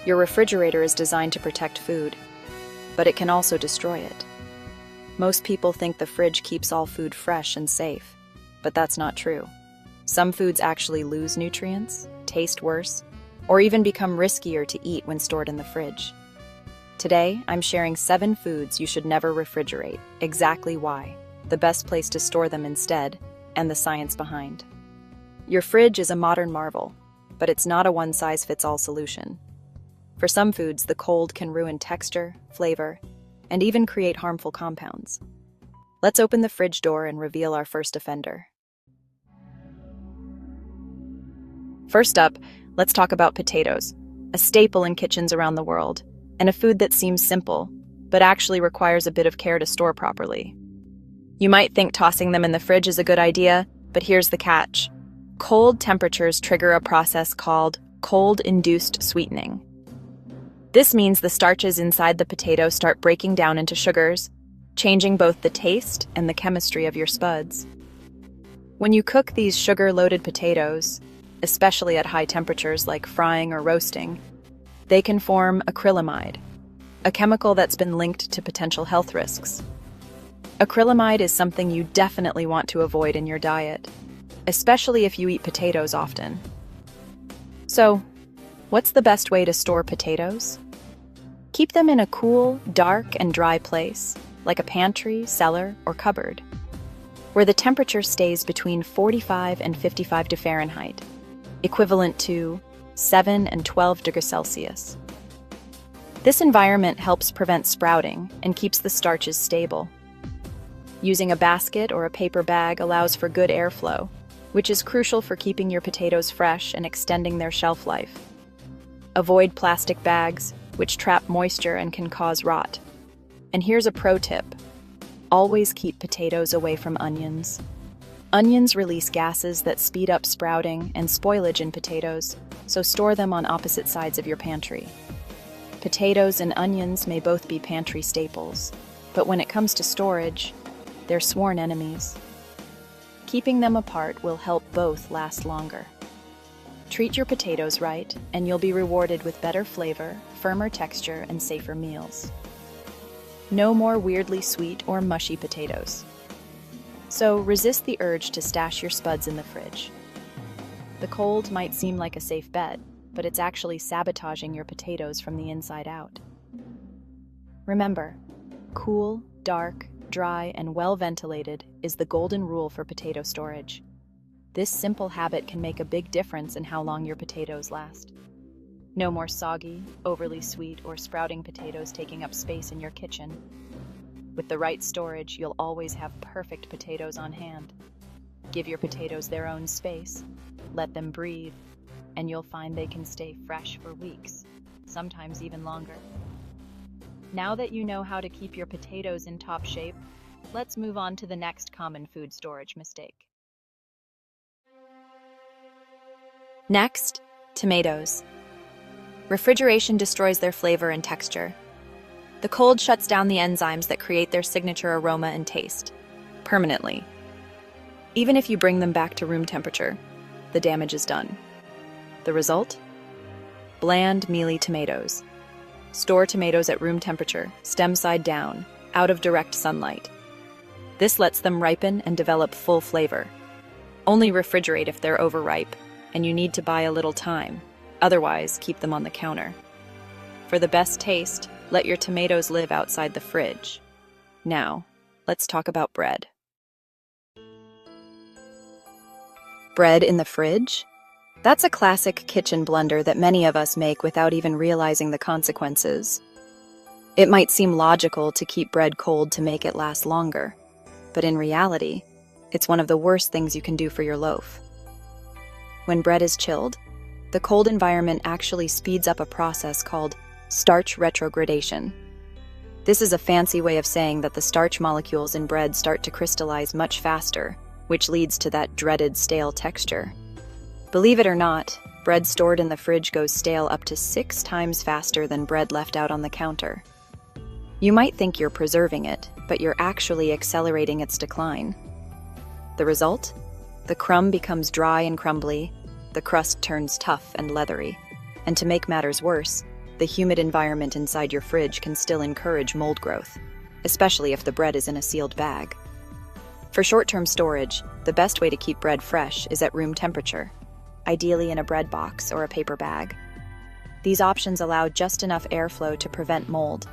Your refrigerator is designed to protect food, but it can also destroy it. Most people think the fridge keeps all food fresh and safe, but that's not true. Some foods actually lose nutrients, taste worse, or even become riskier to eat when stored in the fridge. Today, I'm sharing 7 foods you should never refrigerate, exactly why, the best place to store them instead, and the science behind. Your fridge is a modern marvel, but it's not a one-size-fits-all solution. For some foods, the cold can ruin texture, flavor, and even create harmful compounds. Let's open the fridge door and reveal our first offender. First up, let's talk about potatoes, a staple in kitchens around the world, and a food that seems simple, but actually requires a bit of care to store properly. You might think tossing them in the fridge is a good idea, but here's the catch. Cold temperatures trigger a process called cold-induced sweetening. This means the starches inside the potato start breaking down into sugars, changing both the taste and the chemistry of your spuds. When you cook these sugar-loaded potatoes, especially at high temperatures like frying or roasting, they can form acrylamide, a chemical that's been linked to potential health risks. Acrylamide is something you definitely want to avoid in your diet, especially if you eat potatoes often. So, what's the best way to store potatoes? Keep them in a cool, dark, and dry place, like a pantry, cellar, or cupboard, where the temperature stays between 45 and 55 degrees Fahrenheit, equivalent to 7 and 12 degrees Celsius. This environment helps prevent sprouting and keeps the starches stable. Using a basket or a paper bag allows for good airflow, which is crucial for keeping your potatoes fresh and extending their shelf life. Avoid plastic bags, which trap moisture and can cause rot. And here's a pro tip. Always keep potatoes away from onions. Onions release gases that speed up sprouting and spoilage in potatoes, so store them on opposite sides of your pantry. Potatoes and onions may both be pantry staples, but when it comes to storage, they're sworn enemies. Keeping them apart will help both last longer. Treat your potatoes right, and you'll be rewarded with better flavor, firmer texture, and safer meals. No more weirdly sweet or mushy potatoes. So resist the urge to stash your spuds in the fridge. The cold might seem like a safe bet, but it's actually sabotaging your potatoes from the inside out. Remember, cool, dark, dry, and well-ventilated is the golden rule for potato storage. This simple habit can make a big difference in how long your potatoes last. No more soggy, overly sweet, or sprouting potatoes taking up space in your kitchen. With the right storage, you'll always have perfect potatoes on hand. Give your potatoes their own space, let them breathe, and you'll find they can stay fresh for weeks, sometimes even longer. Now that you know how to keep your potatoes in top shape, let's move on to the next common food storage mistake. Next, tomatoes. Refrigeration destroys their flavor and texture. The cold shuts down the enzymes that create their signature aroma and taste, permanently. Even if you bring them back to room temperature, the damage is done. The result? Bland, mealy tomatoes. Store tomatoes at room temperature, stem side down, out of direct sunlight. This lets them ripen and develop full flavor. Only refrigerate if they're overripe, and you need to buy a little time. Otherwise, keep them on the counter. For the best taste, let your tomatoes live outside the fridge. Now, let's talk about bread. Bread in the fridge? That's a classic kitchen blunder that many of us make without even realizing the consequences. It might seem logical to keep bread cold to make it last longer, but in reality, it's one of the worst things you can do for your loaf. When bread is chilled, the cold environment actually speeds up a process called starch retrogradation. This is a fancy way of saying that the starch molecules in bread start to crystallize much faster, which leads to that dreaded stale texture. Believe it or not, bread stored in the fridge goes stale up to 6 times faster than bread left out on the counter. You might think you're preserving it, but you're actually accelerating its decline. The result? The crumb becomes dry and crumbly, the crust turns tough and leathery, and to make matters worse, the humid environment inside your fridge can still encourage mold growth, especially if the bread is in a sealed bag. For short-term storage, the best way to keep bread fresh is at room temperature, ideally in a bread box or a paper bag. These options allow just enough airflow to prevent mold,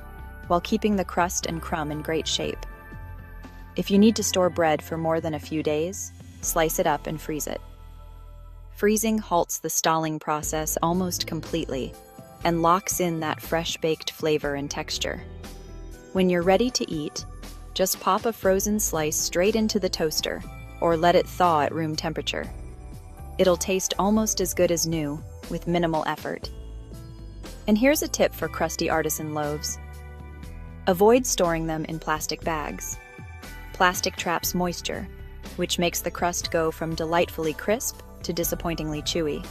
while keeping the crust and crumb in great shape. If you need to store bread for more than a few days, slice it up and freeze it. Freezing halts the stalling process almost completely and locks in that fresh-baked flavor and texture. When you're ready to eat, just pop a frozen slice straight into the toaster or let it thaw at room temperature. It'll taste almost as good as new, with minimal effort. And here's a tip for crusty artisan loaves. Avoid storing them in plastic bags. Plastic traps moisture, which makes the crust go from delightfully crisp to disappointingly chewy.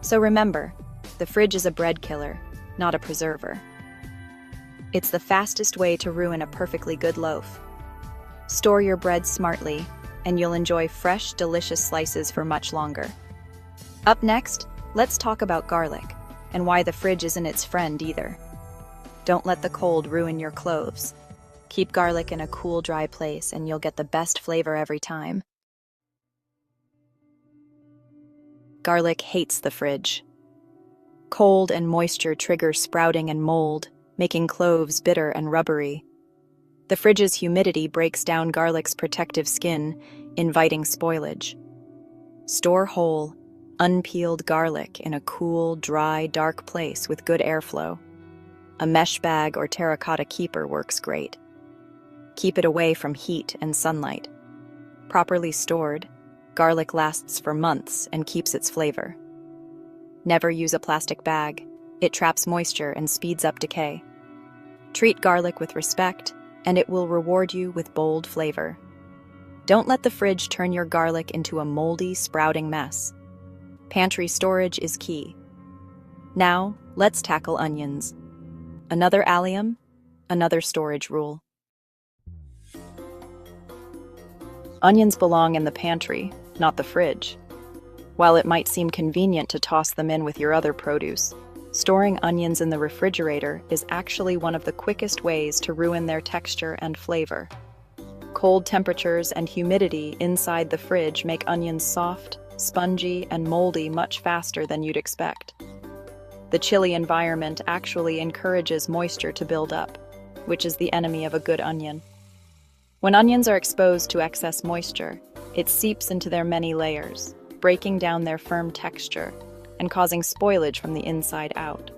So remember, the fridge is a bread killer, not a preserver. It's the fastest way to ruin a perfectly good loaf. Store your bread smartly, and you'll enjoy fresh, delicious slices for much longer. Up next, let's talk about garlic, and why the fridge isn't its friend either. Don't let the cold ruin your cloves. Keep garlic in a cool, dry place, and you'll get the best flavor every time. Garlic hates the fridge. Cold and moisture trigger sprouting and mold, making cloves bitter and rubbery. The fridge's humidity breaks down garlic's protective skin, inviting spoilage. Store whole, unpeeled garlic in a cool, dry, dark place with good airflow. A mesh bag or terracotta keeper works great. Keep it away from heat and sunlight. Properly stored, garlic lasts for months and keeps its flavor. Never use a plastic bag. It traps moisture and speeds up decay. Treat garlic with respect, and it will reward you with bold flavor. Don't let the fridge turn your garlic into a moldy, sprouting mess. Pantry storage is key. Now, let's tackle onions. Another allium, another storage rule. Onions belong in the pantry, not the fridge. While it might seem convenient to toss them in with your other produce, storing onions in the refrigerator is actually one of the quickest ways to ruin their texture and flavor. Cold temperatures and humidity inside the fridge make onions soft, spongy, and moldy much faster than you'd expect. The chilly environment actually encourages moisture to build up, which is the enemy of a good onion. When onions are exposed to excess moisture, it seeps into their many layers, breaking down their firm texture and causing spoilage from the inside out.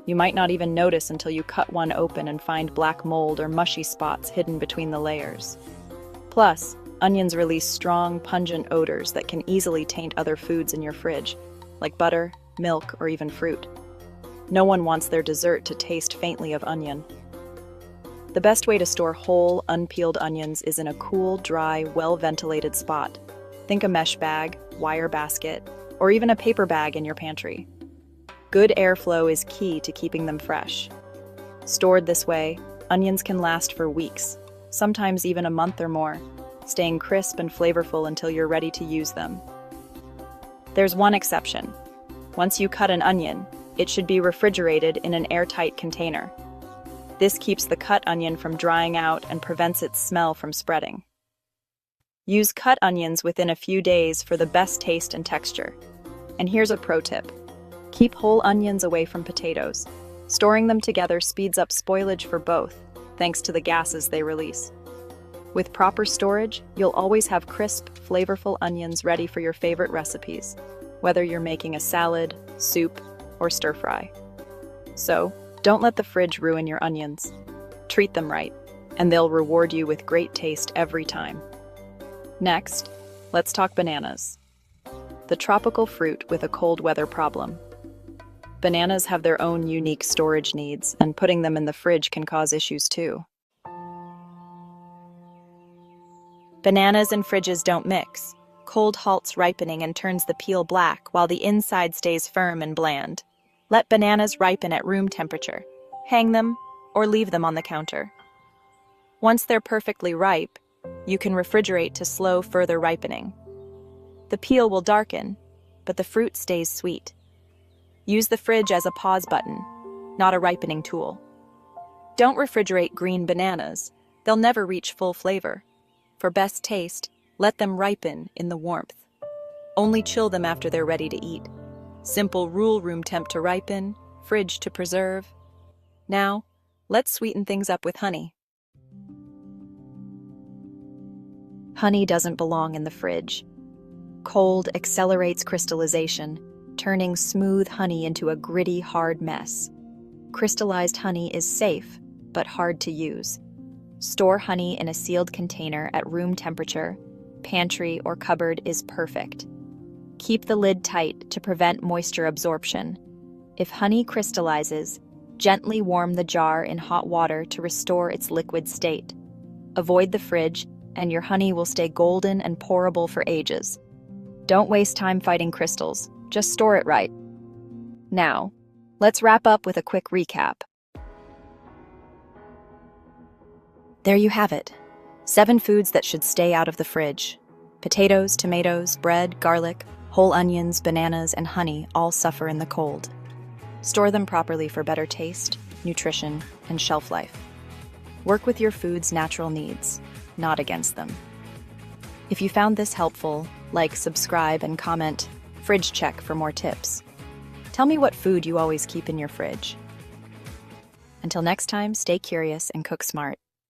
You might not even notice until you cut one open and find black mold or mushy spots hidden between the layers. Plus, onions release strong, pungent odors that can easily taint other foods in your fridge, like butter, milk, or even fruit. No one wants their dessert to taste faintly of onion. The best way to store whole, unpeeled onions is in a cool, dry, well-ventilated spot. Think a mesh bag, wire basket, or even a paper bag in your pantry. Good airflow is key to keeping them fresh. Stored this way, onions can last for weeks, sometimes even a month or more, staying crisp and flavorful until you're ready to use them. There's one exception. Once you cut an onion, it should be refrigerated in an airtight container. This keeps the cut onion from drying out and prevents its smell from spreading. Use cut onions within a few days for the best taste and texture. And here's a pro tip. Keep whole onions away from potatoes. Storing them together speeds up spoilage for both, thanks to the gases they release. With proper storage, you'll always have crisp, flavorful onions ready for your favorite recipes, whether you're making a salad, soup, or stir-fry. So, don't let the fridge ruin your onions. Treat them right, and they'll reward you with great taste every time. Next, let's talk bananas. The tropical fruit with a cold weather problem. Bananas have their own unique storage needs, and putting them in the fridge can cause issues too. Bananas and fridges don't mix. Cold halts ripening and turns the peel black, while the inside stays firm and bland. Let bananas ripen at room temperature. Hang them, or leave them on the counter. Once they're perfectly ripe, you can refrigerate to slow further ripening. The peel will darken, but the fruit stays sweet. Use the fridge as a pause button. not a ripening tool. Don't refrigerate green bananas. They'll never reach full flavor. For best taste, let them ripen in the warmth. Only chill them after they're ready to eat. Simple rule: room temp to ripen, fridge to preserve. Now, let's sweeten things up with honey. Honey doesn't belong in the fridge. Cold accelerates crystallization, turning smooth honey into a gritty, hard mess. Crystallized honey is safe, but hard to use. Store honey in a sealed container at room temperature. Pantry or cupboard is perfect. Keep the lid tight to prevent moisture absorption. If honey crystallizes, gently warm the jar in hot water to restore its liquid state. Avoid the fridge, and your honey will stay golden and pourable for ages. Don't waste time fighting crystals, just store it right. Now, let's wrap up with a quick recap. There you have it. 7 foods that should stay out of the fridge. Potatoes, tomatoes, bread, garlic, whole onions, bananas, and honey all suffer in the cold. Store them properly for better taste, nutrition, and shelf life. Work with your food's natural needs, not against them. If you found this helpful, like, subscribe, and comment Fridge Check for more tips. Tell me what food you always keep in your fridge. Until next time, stay curious and cook smart.